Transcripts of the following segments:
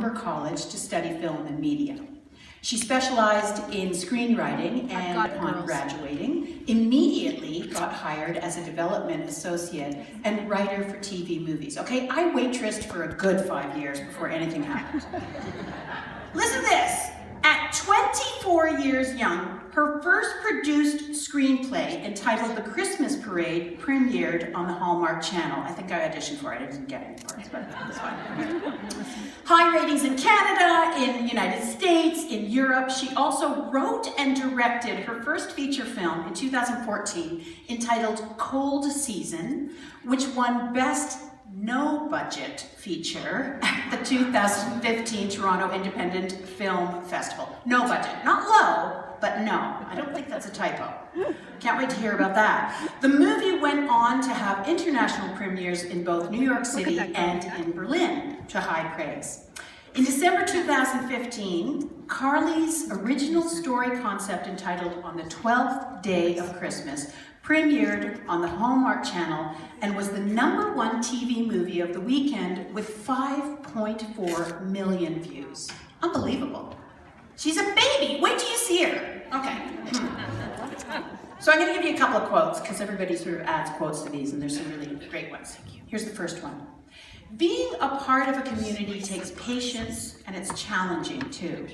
Humber College to study film and media. She specialized in screenwriting and upon graduating, immediately got hired as a development associate and writer for TV movies. Okay, I waitressed for a good 5 years before anything happened. Listen to this. At 24 years young, her first produced screenplay entitled The Christmas Parade premiered on the Hallmark Channel. I think I auditioned for it. I didn't get any parts, but that's fine. High ratings in Canada, in the United States, in Europe. She also wrote and directed her first feature film in 2014 entitled Cold Season, which won Best No Budget Feature at the 2015 Toronto Independent Film Festival. No budget, not low, but no. I don't think that's a typo. Can't wait to hear about that. The movie went on to have international premieres in both New York City and in Berlin, to high praise. In December 2015, Carley's original story concept entitled On the 12th Day of Christmas premiered on the Hallmark Channel and was the #1 TV movie of the weekend with 5.4 million views. Unbelievable. She's a baby. Wait till you see her. Okay. So I'm going to give you a couple of quotes because everybody sort of adds quotes to these and there's some really great ones. Here's the first one. Being a part of a community takes patience and it's challenging too.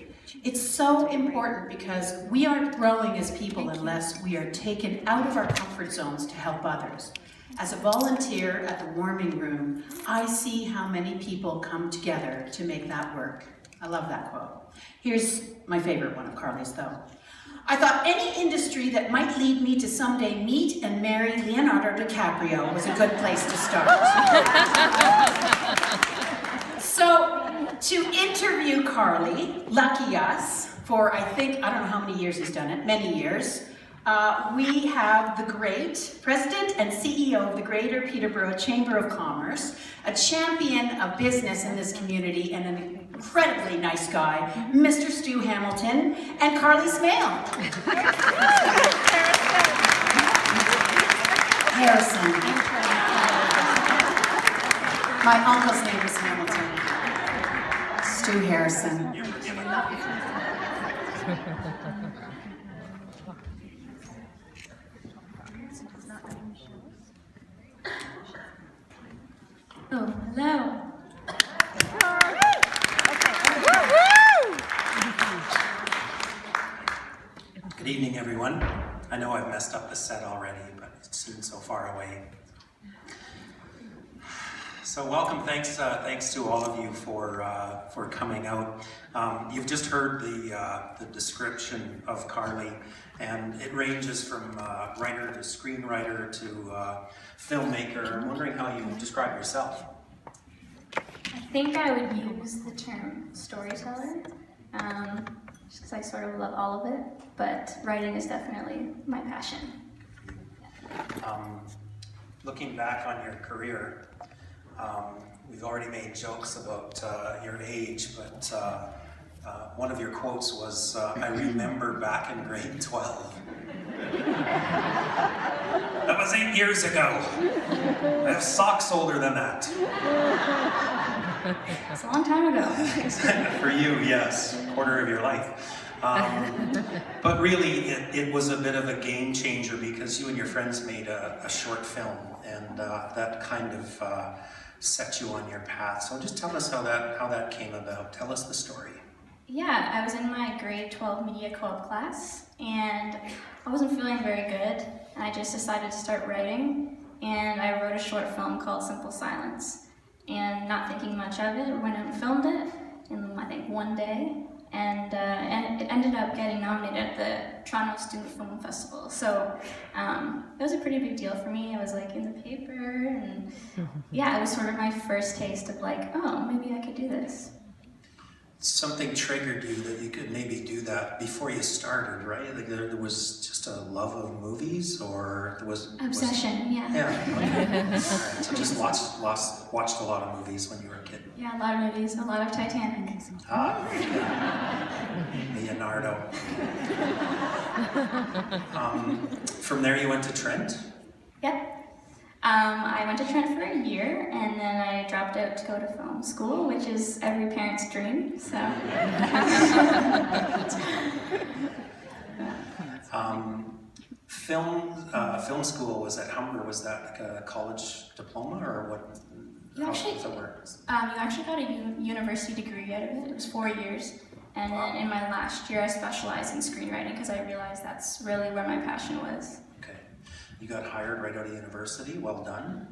It's so important because we aren't growing as people unless we are taken out of our comfort zones to help others. As a volunteer at the warming room, I see how many people come together to make that work. I love that quote. Here's my favorite one of Carley's though. I thought any industry that might lead me to someday meet and marry Leonardo DiCaprio was a good place to start. So, to interview Carley, lucky us, for I think, I don't know how many years he's done it, many years, we have the great President and CEO of the Greater Peterborough Chamber of Commerce, a champion of business in this community and an incredibly nice guy, Mr. Stu Hamilton, and Carley Smale. Harrison. My uncle's name is Hamilton. Stu Harrison. Oh, hello. Good evening, everyone. I know I've messed up the set already, but it seems so far away. So welcome, thanks to all of you for coming out. You've just heard the description of Carley, and it ranges from writer to screenwriter to filmmaker. I'm wondering how you describe yourself. I think I would use the term storyteller, just because I sort of love all of it, but writing is definitely my passion. Looking back on your career, we've already made jokes about your age, but one of your quotes was, I remember back in grade 12. That was 8 years ago. I have socks older than that. It's a long time ago. For you, yes, a quarter of your life. But really, it was a bit of a game changer because you and your friends made a short film, and that kind of set you on your path. So just tell us how that came about. Tell us the story. Yeah, I was in my grade 12 media co-op class, and I wasn't feeling very good, and I just decided to start writing, and I wrote a short film called Simple Silence. And not thinking much of it, went out and filmed it in, I think, one day, and it ended up getting nominated at the Toronto Student Film Festival. So it was a pretty big deal for me. It was like in the paper, and yeah, it was sort of my first taste of like, oh, maybe I could do this. Something triggered you that you could maybe do that before you started, right? Like there was just a love of movies, or there was obsession, yeah. Yeah. Right. So just watched a lot of movies when you were a kid. Yeah, a lot of movies, a lot of Titanic. Leonardo. From there you went to Trent? Yep. I went to Trent for a year, and then I dropped out to go to film school, which is every parent's dream, so. Film school was at Humber. Was that like a college diploma or what? You actually, how does it work? you actually got a university degree out of it. It was 4 years. And then in my last year, I specialized in screenwriting because I realized that's really where my passion was. Okay. You got hired right out of university. Well done.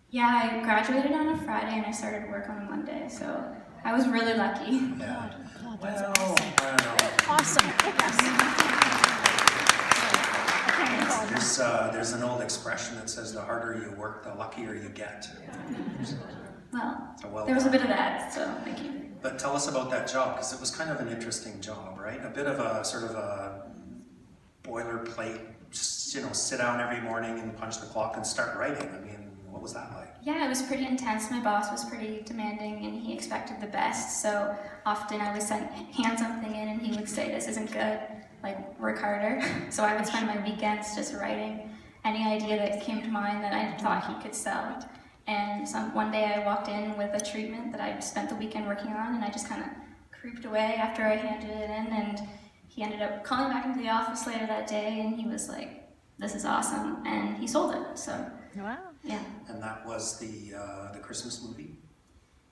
Yeah, I graduated on a Friday and I started work on a Monday, so I was really lucky. Yeah. Well, I don't know. Awesome. There's an old expression that says the harder you work, the luckier you get. Well, Well there was a done. bit of that, so thank you. But tell us about that job, because it was kind of an interesting job, right? A bit of a sort of a boilerplate, just, you know, sit down every morning and punch the clock and start writing. I mean, what was that like? Yeah, it was pretty intense. My boss was pretty demanding and he expected the best, so often I would hand something in and he would say, "This isn't good, like, work harder." So I would spend my weekends just writing any idea that came to mind that I thought he could sell. And one day I walked in with a treatment that I'd spent the weekend working on, and I just kind of creeped away after I handed it in, and he ended up calling back into the office later that day, and he was like, "This is awesome," and he sold it, so. Wow. Yeah. And that was the Christmas movie?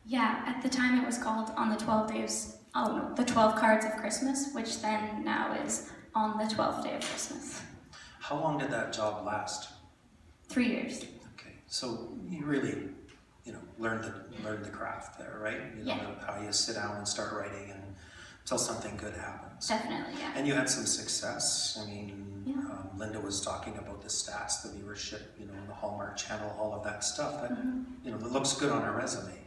Yeah, at the time it was called On the 12 Days, the 12 Cards of Christmas, which then now is On the 12th Day of Christmas. How long did that job last? 3 years. Okay, so you really, you know, learned the craft there, right? You know, Yeah. how you sit down and start writing until something good happens. Definitely, yeah. And you had some success. I mean, Yeah. Linda was talking about the stats, the viewership, you know, the Hallmark Channel, all of that stuff. That you know, that looks good on a resume.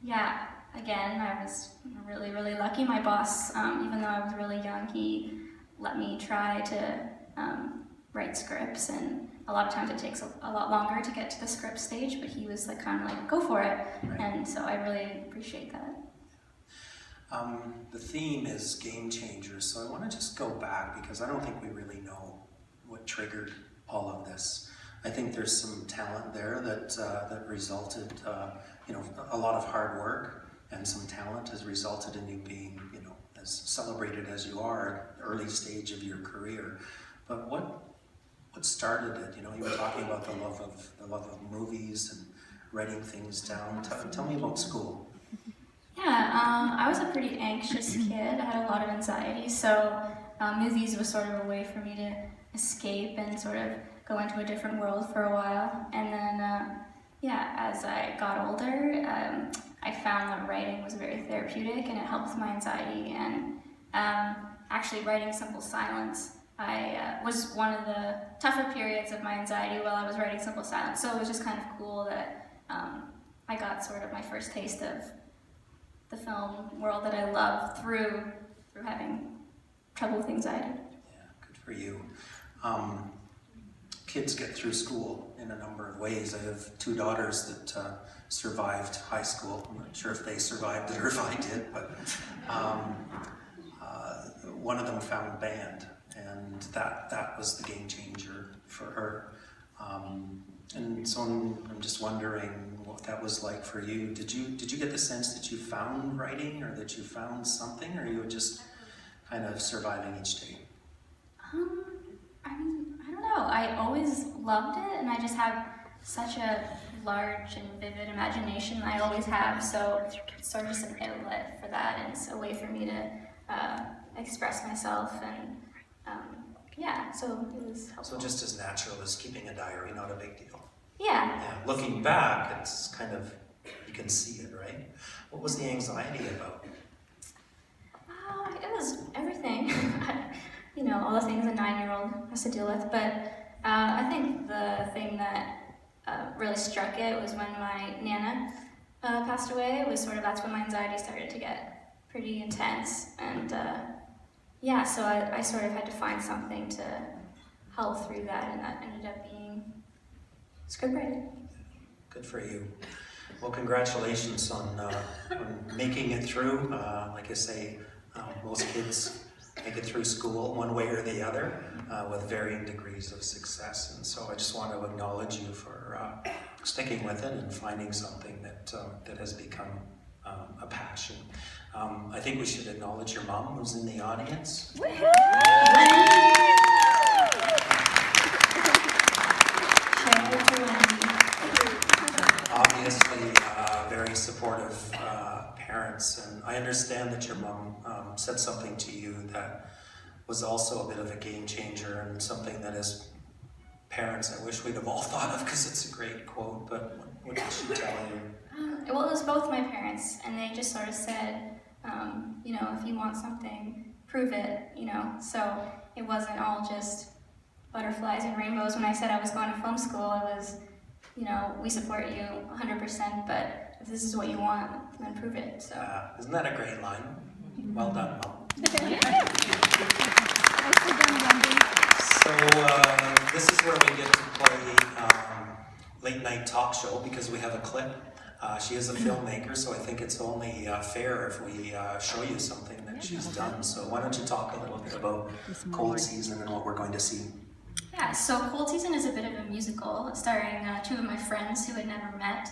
Yeah, again, I was really, really lucky. My boss, even though I was really young, he let me try to write scripts, and a lot of times it takes a lot longer to get to the script stage, but he was like kind of like, "Go for it," Right. and so I really appreciate that. The theme is game changers, so I want to just go back because I don't think we really know what triggered all of this. I think there's some talent there that resulted, you know, a lot of hard work and some talent has resulted in you being, you know, as celebrated as you are at early stage of your career. But what started it? You know, you were talking about the love of movies and writing things down. Tell me about school. Yeah, I was a pretty anxious kid. I had a lot of anxiety, so movies was sort of a way for me to escape and sort of go into a different world for a while. And then, yeah, as I got older, I found that writing was very therapeutic and it helped with my anxiety. And actually writing Simple Silence, I was one of the tougher periods of my anxiety while I was writing Simple Silence. So it was just kind of cool that I got sort of my first taste of the film world that I love through having trouble with anxiety. Yeah, good for you. Kids get through school in a number of ways. I have two daughters that survived high school. I'm not sure if they survived it or if I did, but one of them found band, and that was the game changer for her. And so I'm just wondering what that was like for you. Did you get the sense that you found writing, or that you found something, or you were just kind of surviving each day? I mean, I don't know. I always loved it, and I just have such a large and vivid imagination. I always have, so it's sort of just an outlet for that, and it's a way for me to express myself, and yeah, so it was helpful. So just as natural as keeping a diary, not a big deal. Yeah. Yeah, looking back, it's kind of, you can see it, right? What was the anxiety about? It was everything. You know, all the things a 9-year-old has to deal with, but I think the thing that really struck it was when my Nana passed away. It was sort of, that's when my anxiety started to get pretty intense, and yeah, so I sort of had to find something to help through that, and that ended up being scriptwriting. Good for you. Well, congratulations on making it through. Like I say, most kids make it through school one way or the other with varying degrees of success. And so I just want to acknowledge you for sticking with it and finding something that has become a passion. I think we should acknowledge your mom who's in the audience. Obviously, very supportive parents, and I understand that your mom said something to you that was also a bit of a game changer and something that as parents I wish we'd have all thought of, because it's a great quote. But what did she tell you? Well, it was both my parents, and they just sort of said, you know, if you want something, prove it, you know. So it wasn't all just butterflies and rainbows. When I said I was going to film school, it was, you know, we support you 100%, but if this is what you want, then prove it. So Isn't that a great line? Well done, Mom. So this is where we get to play late night talk show, because we have a clip. She is a filmmaker, so I think it's only fair if we show you something that she's done. So why don't you talk a little bit about Cold Season and what we're going to see? yeah, so Cold Season is a bit of a musical starring two of my friends who had never met,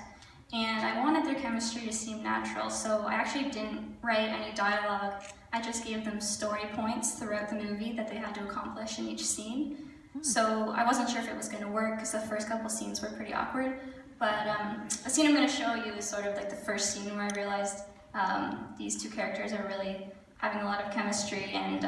and I wanted their chemistry to seem natural, so I actually didn't write any dialogue. I just gave them story points throughout the movie that they had to accomplish in each scene. So I wasn't sure if it was going to work because the first couple scenes were pretty awkward. But the scene I'm going to show you is sort of like the first scene where I realized these two characters are really having a lot of chemistry. And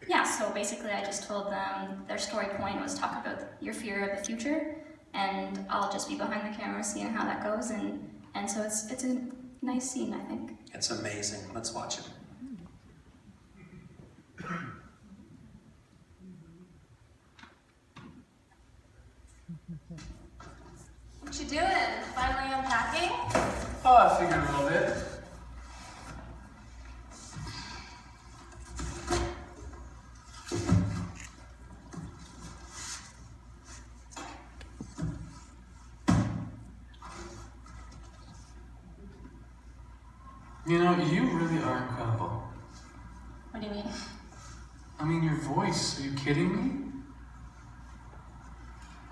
yeah, so basically I just told them their story point was talk about your fear of the future. And I'll just be behind the camera seeing how that goes. And so it's a nice scene, I think. It's amazing. Let's watch it. What you doing? Finally unpacking? Oh, I figured a little bit. You know, you really are incredible. What do you mean? I mean, your voice, are you kidding me?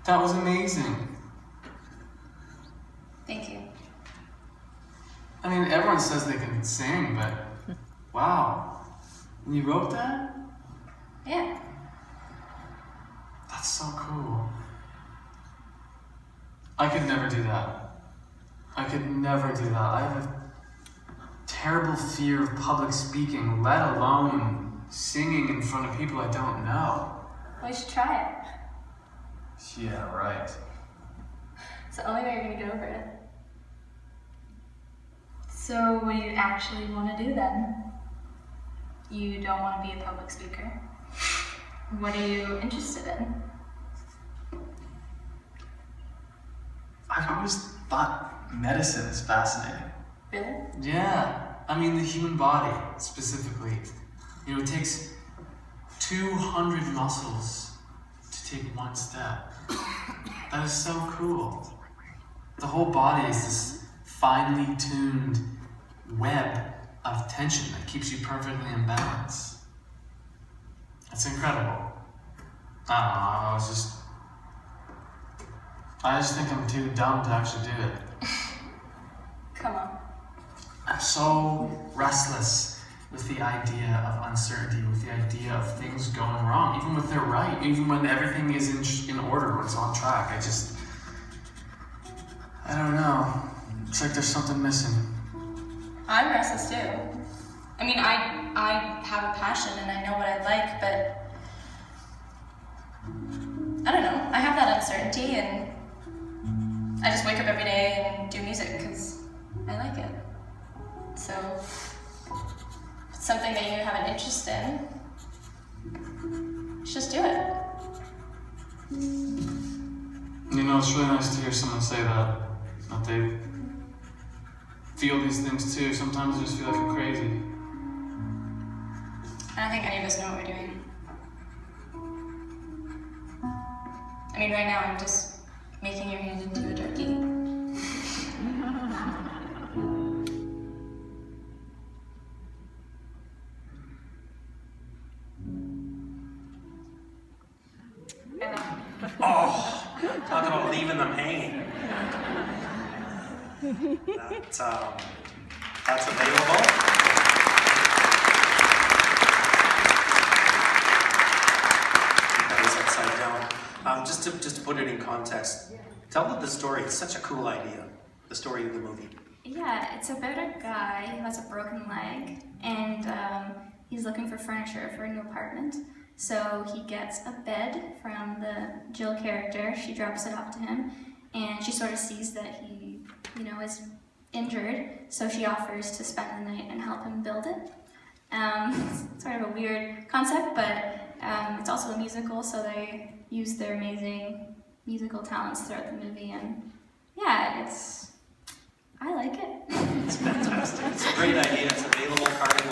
That was amazing. Thank you. I mean, everyone says they can sing, but wow. And you wrote that? Yeah. That's so cool. I could never do that. I could never do that. I have a terrible fear of public speaking, let alone singing in front of people I don't know. Well, you should try it. Yeah, right. It's the only way you're gonna get over it. So what do you actually want to do then? You don't want to be a public speaker. What are you interested in? I've always thought medicine is fascinating. Really? Yeah, I mean the human body specifically. You know, it takes 200 muscles to take one step. That is so cool. The whole body is this finely tuned web of tension that keeps you perfectly in balance. It's incredible. I don't know, I just think I'm too dumb to actually do it. Come on. I'm so restless with the idea of uncertainty, with the idea of things going wrong, even when they're right, even when everything is in order, when it's on track. I don't know. It's like there's something missing. I'm restless too. I mean, I have a passion and I know what I like, but I don't know. I have that uncertainty and I just wake up every day and do music because I like it. So, if it's something that you have an interest in, just do it. You know, it's really nice to hear someone say that they feel these things too. Sometimes I just feel like I'm crazy. I don't think any of us know what we're doing. I mean, right now I'm just making your hand into a turkey. Talk about leaving them hanging. That's available. That is upside down. Just to put it in context, tell the story. It's such a cool idea. The story of the movie. Yeah, it's about a guy who has a broken leg, and he's looking for furniture for a new apartment. So he gets a bed from the Jill character. She drops it off to him, and she sort of sees that he, is injured. So she offers to spend the night and help him build it. It's sort of a weird concept, but it's also a musical, so they use their amazing musical talents throughout the movie, and yeah, I like it. It's fantastic. It's a great idea. It's available. Carley